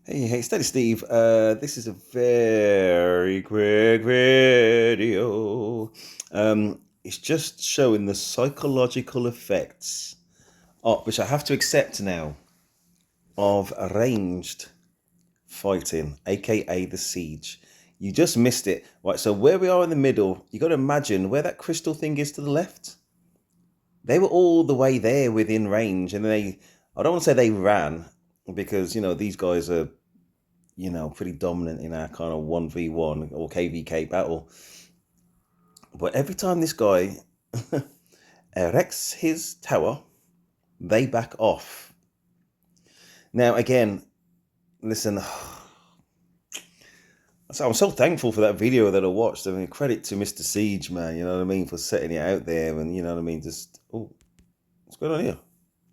Hey, Steady Steve. This is a very quick video. It's just showing the psychological effects, which I have to accept now, of arranged fighting, aka the siege. You just missed it. Right, so where we are in the middle, you got to imagine where that crystal thing is to the left. They were all the way there within range, and I don't want to say they ran, because, these guys are pretty dominant in our kind of 1v1 or KVK battle. But every time this guy erects his tower, they back off. Now, again, listen, so I'm so thankful for that video that I watched. I mean, credit to Mr. Siege, man, you know what I mean, for setting it out there. And, you know what I mean, just, oh, what's going on here?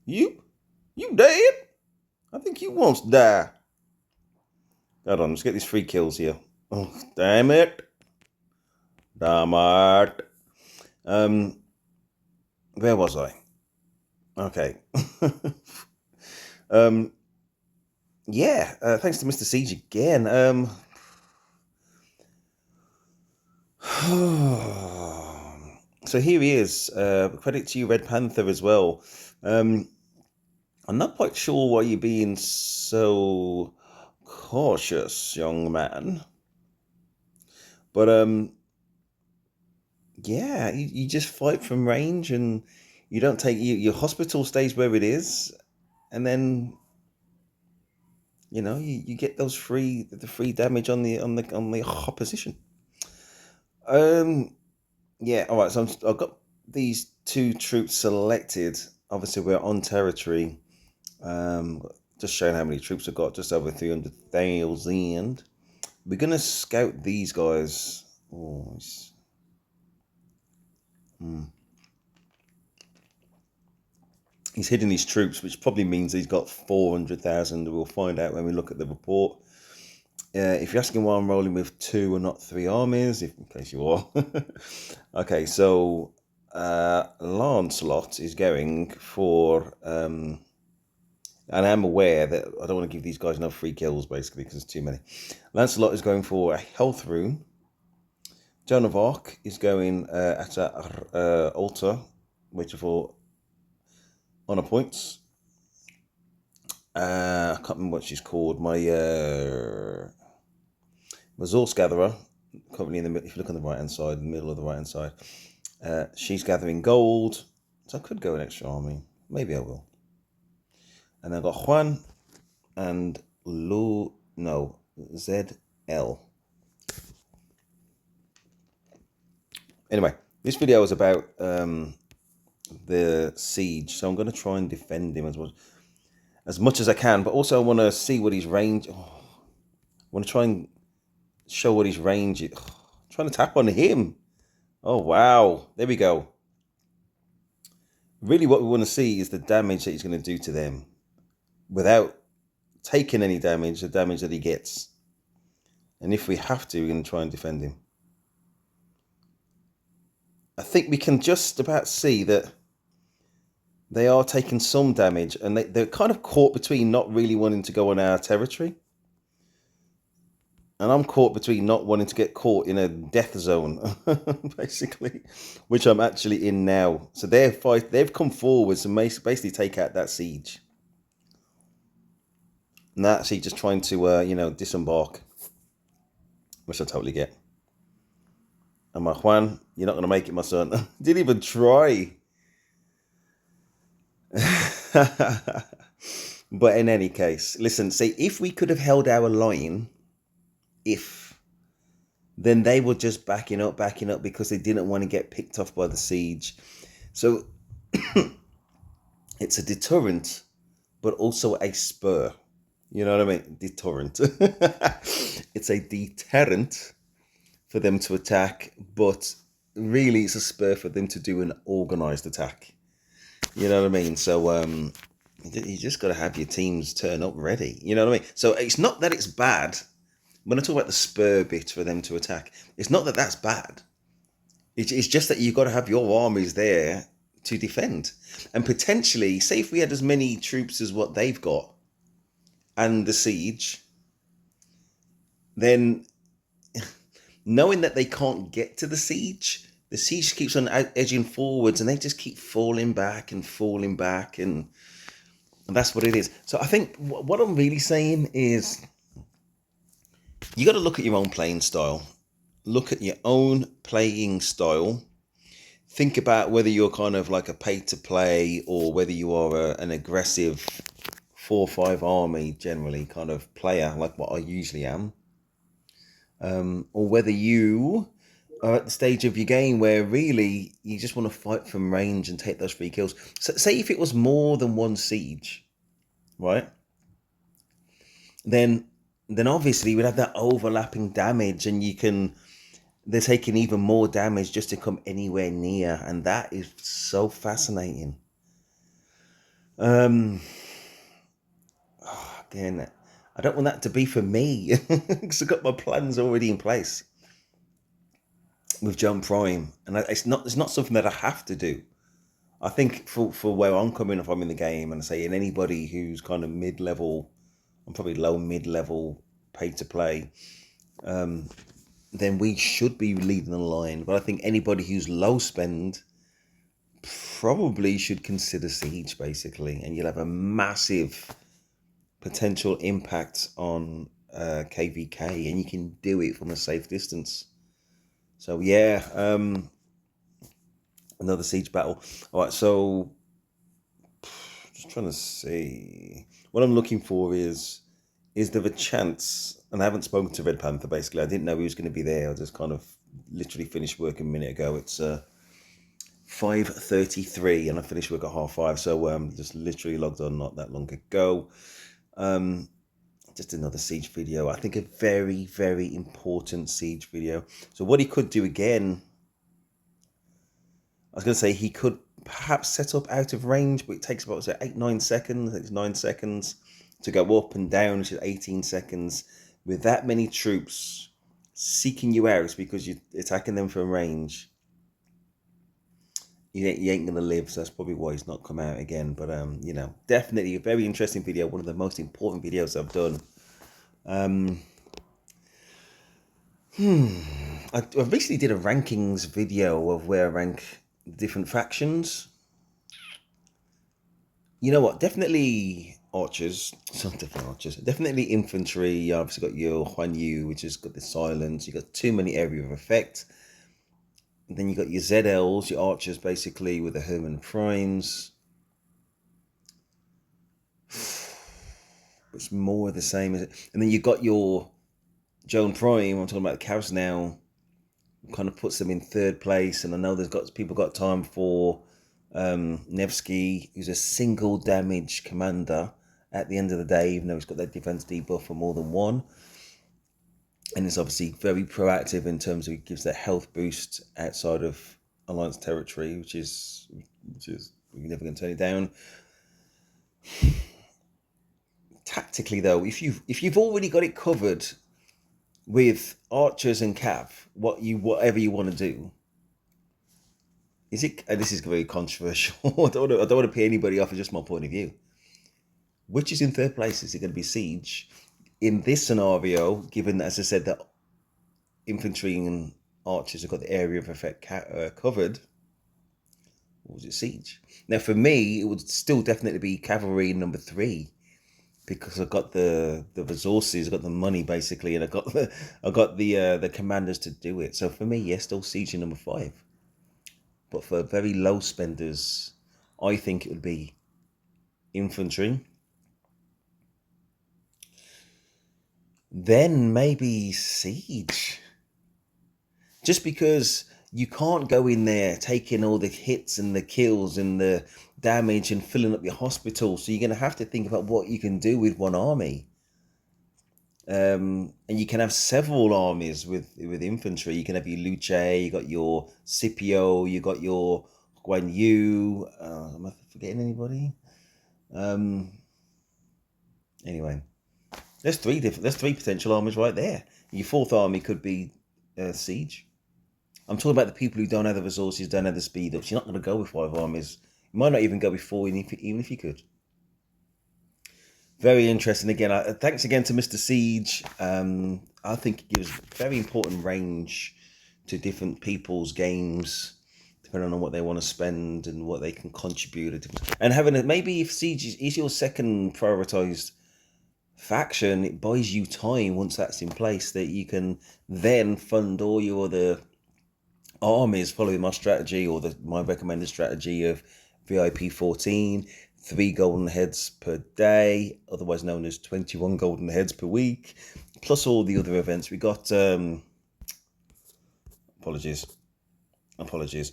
You dead? I think you won't die. Hold on, let's get these 3 kills here. Oh, damn it. Damn it. Where was I? Okay. Yeah, thanks to Mr. Siege again. So here he is. Credit to you, Red Panther, as well. I'm not quite sure why you're being so cautious, young man. But yeah, you just fight from range, and you don't take your hospital stays where it is, and then you get those the free damage on the opposition. Yeah, all right. So I've got these 2 troops selected. Obviously, we're on territory. Just showing how many troops I've got. Just over 300,000. We're gonna scout these guys. Oh, he's hidden his troops, which probably means he's got 400,000. We'll find out when we look at the report. If you're asking why I'm rolling with 2 and not 3 armies, in case you are. Okay, so Lancelot is going for, and I'm aware that I don't want to give these guys enough free kills, basically, because there's too many. Lancelot is going for a health rune. Joan of Arc is going at a altar, waiting for honor points. I can't remember what she's called. My resource gatherer, currently in the middle. If you look on the right hand side, the middle of the right hand side, she's gathering gold. So I could go an extra army. Maybe I will. And I've got Juan and ZL. Anyway, this video is about the siege, so I'm going to try and defend him as much as I can, but also I want to see what his range. I want to try and show what his range is. Trying to tap on him. Oh, wow. There we go. Really what we want to see is the damage that he's going to do to them without taking any damage, the damage that he gets. And if we have to, we're going to try and defend him. I think we can just about see that they are taking some damage, and they're kind of caught between not really wanting to go on our territory. And I'm caught between not wanting to get caught in a death zone, basically, which I'm actually in now. So they've come forward to basically take out that siege. And they're actually just trying to, disembark, which I totally get. And my Juan, you're not going to make it, my son. Didn't even try. But in any case, listen, see, if we could have held our line, then they were just backing up because they didn't want to get picked off by the siege. So it's a deterrent, but also a spur. You know what I mean? Deterrent. It's a deterrent for them to attack, but really it's a spur for them to do an organized attack. You know what I mean? So you just got to have your teams turn up ready. You know what I mean? So it's not that it's bad. When I talk about the spur bit for them to attack, it's not that that's bad. It's just that you've got to have your armies there to defend. And potentially, say if we had as many troops as what they've got and the siege, then knowing that they can't get to the siege keeps on edging forwards, and they just keep falling back and falling back, and that's what it is. So I think what I'm really saying is you got to look at your own playing style. Look at your own playing style. Think about whether you're kind of like a pay to play or whether you are an aggressive 4-5 army generally kind of player like what I usually am. Or whether you are at the stage of your game where really you just want to fight from range and take those 3 kills. So say if it was more than one siege, right? Then obviously we'd have that overlapping damage, and they're taking even more damage just to come anywhere near, and that is so fascinating. Again, I don't want that to be for me because I've got my plans already in place with John Prime, and it's not something that I have to do. I think for where I'm coming from in the game, and saying anybody who's kind of mid-level, I'm probably low mid-level pay to play, then we should be leading the line. But I think anybody who's low spend probably should consider Siege, basically, and you'll have a massive potential impact on KVK, and you can do it from a safe distance. So yeah, another Siege battle. All right, so just trying to see what I'm looking for is there a chance? And I haven't spoken to Red Panther, basically. I didn't know he was going to be there. I just kind of literally finished work a minute ago. It's 5:33 and I finished work at 5:30. So just literally logged on not that long ago. Just another Siege video. I think a very, very important Siege video. So what he could do again, I was going to say he could perhaps set up out of range, but it takes about 8-9 seconds. It's 9 seconds to go up and down, which is 18 seconds. With that many troops seeking you out because you're attacking them from range, you ain't going to live. So that's probably why he's not come out again. But, definitely a very interesting video. One of the most important videos I've done. I recently did a rankings video of where I rank different factions. You know what? Definitely archers. Some different archers. Definitely infantry. You obviously got your Huan Yu, which has got the silence. You got too many area of effect. And then you got your ZLs, your archers, basically with the Herman primes. It's more of the same as it. And then you got your Joan Prime. I'm talking about the Cows now. Kind of puts them in third place. And I know people got time for Nevsky, who's a single damage commander at the end of the day, even though he's got that defense debuff for more than one. And it's obviously very proactive in terms of it gives that health boost outside of Alliance territory, which is we're never going to turn it down. Tactically, though, if you've already got it covered with archers and cav, whatever you want to do, is it? And this is very controversial. I don't want to pay anybody off. It's just my point of view. Which is in third place? Is it going to be Siege? In this scenario, given, as I said, that infantry and archers have got the area of effect covered, or was it Siege? Now, for me, it would still definitely be cavalry number 3, because I've got the resources, I've got the money, basically, and I got the commanders to do it. So for me, yes, still Siege number 5. But for very low spenders, I think it would be infantry. Then maybe Siege. Just because you can't go in there taking all the hits and the kills and the damage and filling up your hospital. So you're going to have to think about what you can do with one army. And you can have several armies with infantry. You can have your Luce, you got your Scipio, you got your Guan Yu. Am I forgetting anybody? Anyway, there's three potential armies right there. Your fourth army could be Siege. I'm talking about the people who don't have the resources, don't have the speed ups. You're not going to go with 5 armies. You might not even go with 4, even if you could. Very interesting. Again, thanks again to Mr. Siege. I think it gives very important range to different people's games, depending on what they want to spend and what they can contribute. And having it, maybe if Siege is your second prioritized faction, it buys you time once that's in place that you can then fund all your other armies following my strategy or my recommended strategy of VIP 14, 3 golden heads per day, otherwise known as 21 golden heads per week, plus all the other events. We got apologies.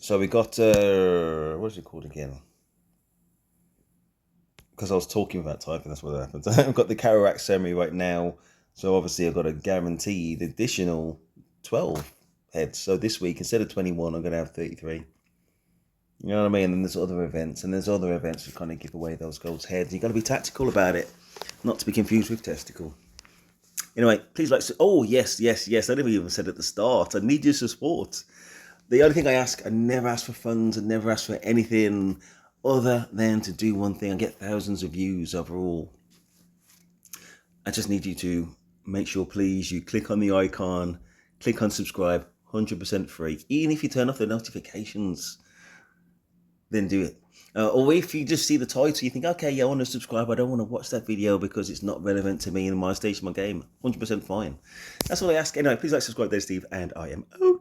So we got what is it called again? Because I was talking about typing, that's what happened. I've got the Karak Semi right now, so obviously I've got a guaranteed additional 12 heads. So this week, instead of 21, I'm going to have 33. You know what I mean? And there's other events, to kind of give away those gold heads. You've got to be tactical about it, not to be confused with testicle. Anyway, please oh, yes. I never even said at the start. I need your support. The only thing I never ask for funds. I never ask for anything other than to do one thing. I get thousands of views overall. I just need you to make sure, please, you click on the icon, click on subscribe, 100% free. Even if you turn off the notifications, then do it. Or if you just see the title, you think, okay, yeah, I want to subscribe. I don't want to watch that video because it's not relevant to me in my stage of my game. 100% fine. That's all I ask. Anyway, please like, subscribe there, Steve, and I am out.